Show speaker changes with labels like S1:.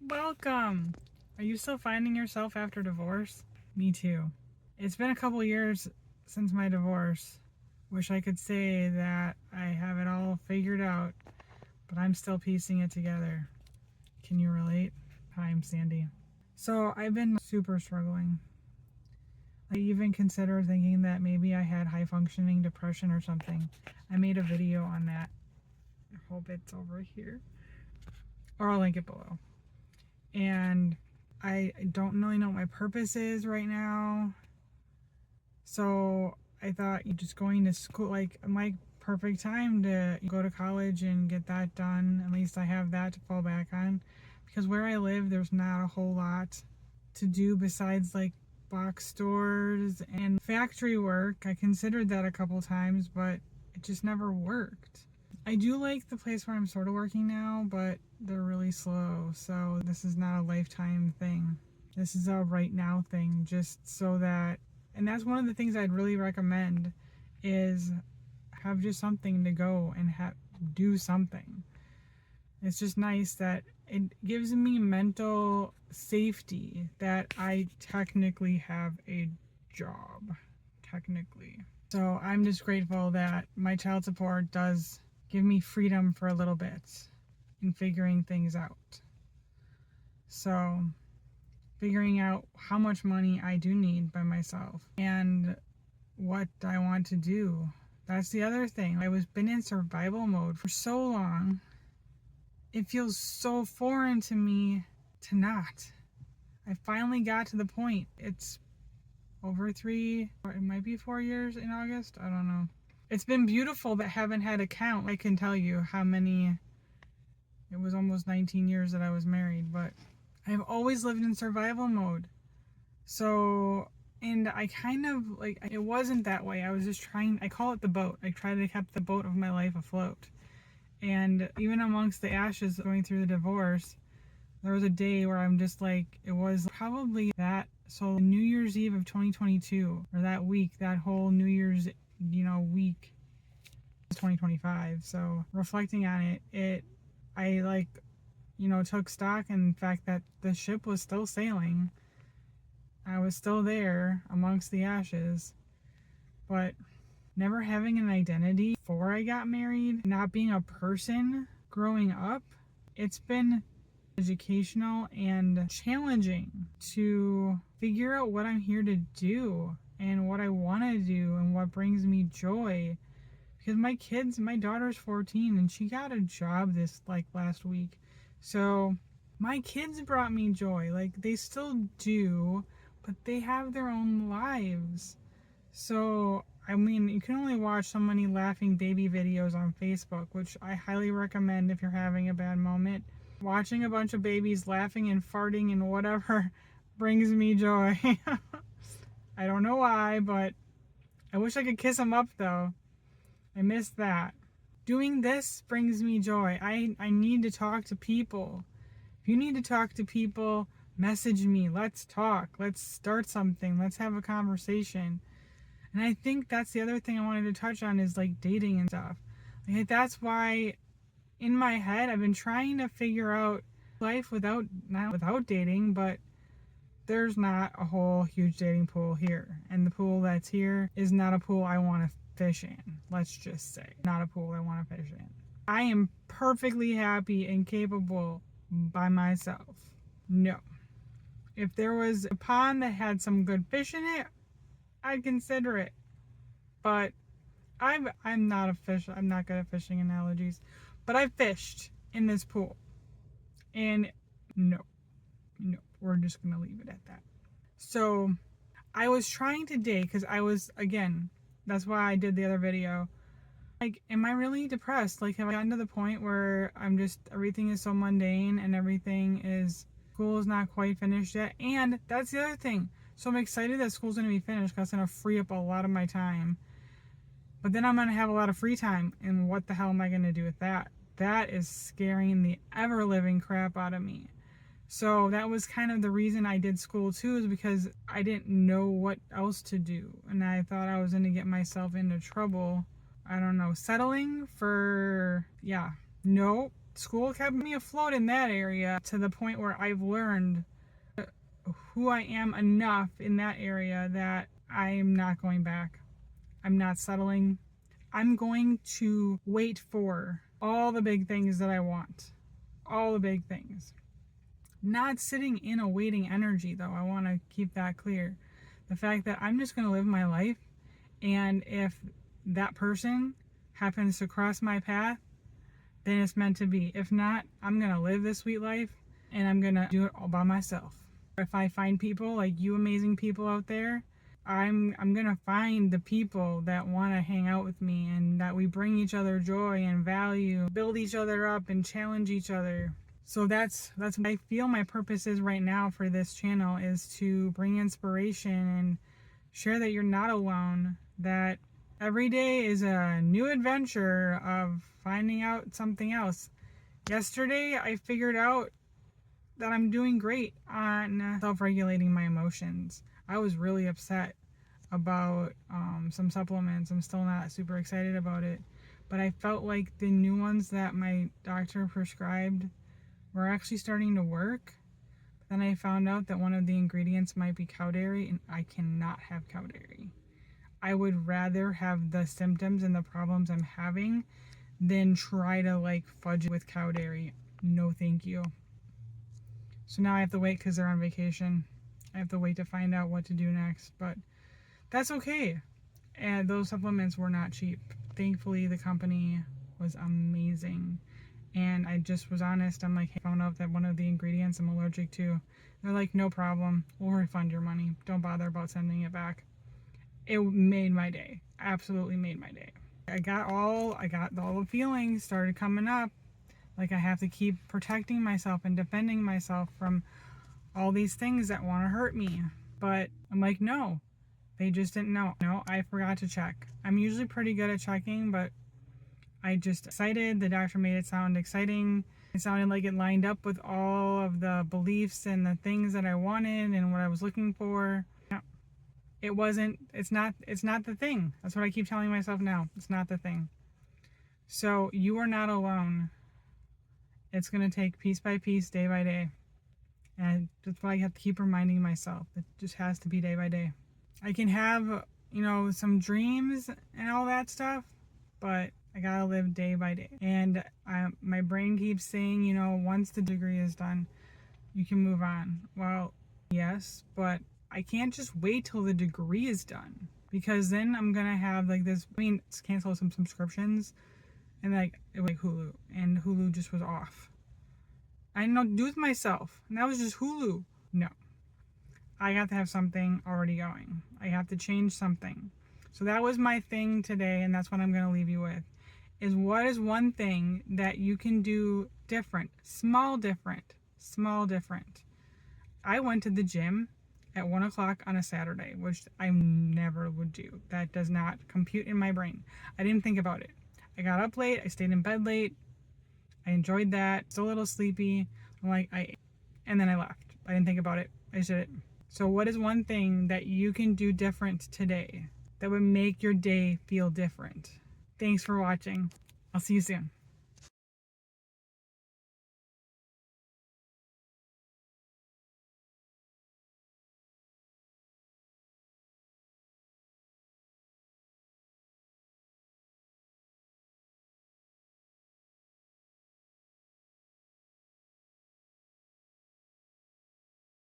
S1: Welcome! Are you still finding yourself after divorce? Me too. It's been a couple years since my divorce. Wish I could say that I have it all figured out, but I'm still piecing it together. Can you relate? Hi, I'm Sandy. So I've been super struggling. I even considered thinking that maybe I had high functioning depression or something. I made a video on that. I hope it's over here. Or I'll link it below. And I don't really know what my purpose is right now. So I thought just going to school, like my perfect time to go to college and get that done. At least I have that to fall back on. Because where I live, there's not a whole lot to do besides like box stores and factory work. I considered that a couple times, but it just never worked. I do like the place where I'm sort of working now, but they're really slow. So this is not a lifetime thing. This is a right now thing, just so that, and that's one of the things I'd really recommend is have just something to go and do something. It's just nice that it gives me mental safety that I technically have a job. Technically. So I'm just grateful that my child support does give me freedom for a little bit in figuring things out. So figuring out how much money I do need by myself and what I want to do. That's the other thing. I was been in survival mode for so long. It feels so foreign to me to not. I finally got to the point. It's over 3, or it might be 4 years in August. I don't know. It's been beautiful, but haven't had a count. I can tell you how many. It was almost 19 years that I was married, but I've always lived in survival mode. So, and I kind of like, it wasn't that way. I was just trying, I call it the boat. I tried to keep the boat of my life afloat. And even amongst the ashes going through the divorce, there was a day where I'm just like, it was probably that. So New Year's Eve of 2022, or that week, that whole New Year's, week, 2025. So reflecting on it, I like, took stock in the fact that the ship was still sailing. I was still there amongst the ashes, but never having an identity before I got married, not being a person growing up, it's been educational and challenging to figure out what I'm here to do and what I want to do and what brings me joy. Because my daughter's 14 and she got a job this last week. So my kids brought me joy. Like they still do, but they have their own lives. So, I mean, you can only watch so many laughing baby videos on Facebook, which I highly recommend if you're having a bad moment. Watching a bunch of babies laughing and farting and whatever brings me joy. I don't know why, but I wish I could kiss them up though. I miss that. Doing this brings me joy. I need to talk to people. If you need to talk to people, message me. Let's talk. Let's start something. Let's have a conversation. And I think that's the other thing I wanted to touch on is like dating and stuff. Like that's why in my head I've been trying to figure out life not without dating, but there's not a whole huge dating pool here. And the pool that's here is not a pool I want to fish in. Let's just say. Not a pool I want to fish in. I am perfectly happy and capable by myself. No. If there was a pond that had some good fish in it, I'd consider it. But I'm not a fish. I'm not good at fishing analogies. But I fished in this pool. And no, we're just going to leave it at that. So I was trying to date because I was, again, that's why I did the other video. Like, am I really depressed? Like, have I gotten to the point where everything is so mundane and school is not quite finished yet? And that's the other thing. So I'm excited that school's going to be finished because it's going to free up a lot of my time. But then I'm going to have a lot of free time. And what the hell am I going to do with that? That is scaring the ever-living crap out of me. So that was kind of the reason I did school too, is because I didn't know what else to do. And I thought I was going to get myself into trouble. I don't know, settling for, no, school kept me afloat in that area to the point where I've learned who I am enough in that area that I am not going back. I'm not settling. I'm going to wait for all the big things that I want. All the big things. Not sitting in a waiting energy, though. I want to keep that clear. The fact that I'm just going to live my life, and if that person happens to cross my path, then it's meant to be. If not, I'm going to live this sweet life, and I'm going to do it all by myself. If I find people like you amazing people out there, I'm going to find the people that want to hang out with me and that we bring each other joy and value, build each other up and challenge each other. So that's what I feel my purpose is right now for this channel, is to bring inspiration and share that you're not alone, that every day is a new adventure of finding out something else. Yesterday, I figured out that I'm doing great on self-regulating my emotions. I was really upset about some supplements. I'm still not super excited about it, but I felt like the new ones that my doctor prescribed were actually starting to work. Then I found out that one of the ingredients might be cow dairy, and I cannot have cow dairy. I would rather have the symptoms and the problems I'm having than try to like fudge it with cow dairy. No thank you. So now I have to wait because they're on vacation. I have to wait to find out what to do next, but that's okay. And those supplements were not cheap. Thankfully, the company was amazing. And I just was honest. I'm like, hey, I found out that one of the ingredients I'm allergic to. They're like, no problem. We'll refund your money. Don't bother about sending it back. It made my day. Absolutely made my day. I got all the feelings started coming up. Like I have to keep protecting myself and defending myself from all these things that want to hurt me. But I'm like, no, they just didn't know. No, I forgot to check. I'm usually pretty good at checking, but I just excited. The doctor made it sound exciting. It sounded like it lined up with all of the beliefs and the things that I wanted and what I was looking for. No, it wasn't. It's not the thing. That's what I keep telling myself now. It's not the thing. So you are not alone. It's going to take piece by piece, day by day. And that's why I have to keep reminding myself. It just has to be day by day. I can have, some dreams and all that stuff, but I gotta live day by day. And my brain keeps saying, once the degree is done, you can move on. Well, yes, but I can't just wait till the degree is done, because then I'm gonna have cancel some subscriptions, and it was like Hulu, and Hulu just was off. I didn't know what to do with myself, and that was just Hulu. No, I got to have something already going. I have to change something. So that was my thing today, and that's what I'm gonna leave you with. Is what is one thing that you can do different, small different. I went to the gym at 1 o'clock on a Saturday, which I never would do. That does not compute in my brain. I didn't think about it. I got up late, I stayed in bed late, I enjoyed that, still a little sleepy, and then I left. I didn't think about it, I just did it. So what is one thing that you can do different today that would make your day feel different? Thanks for watching. I'll see you soon.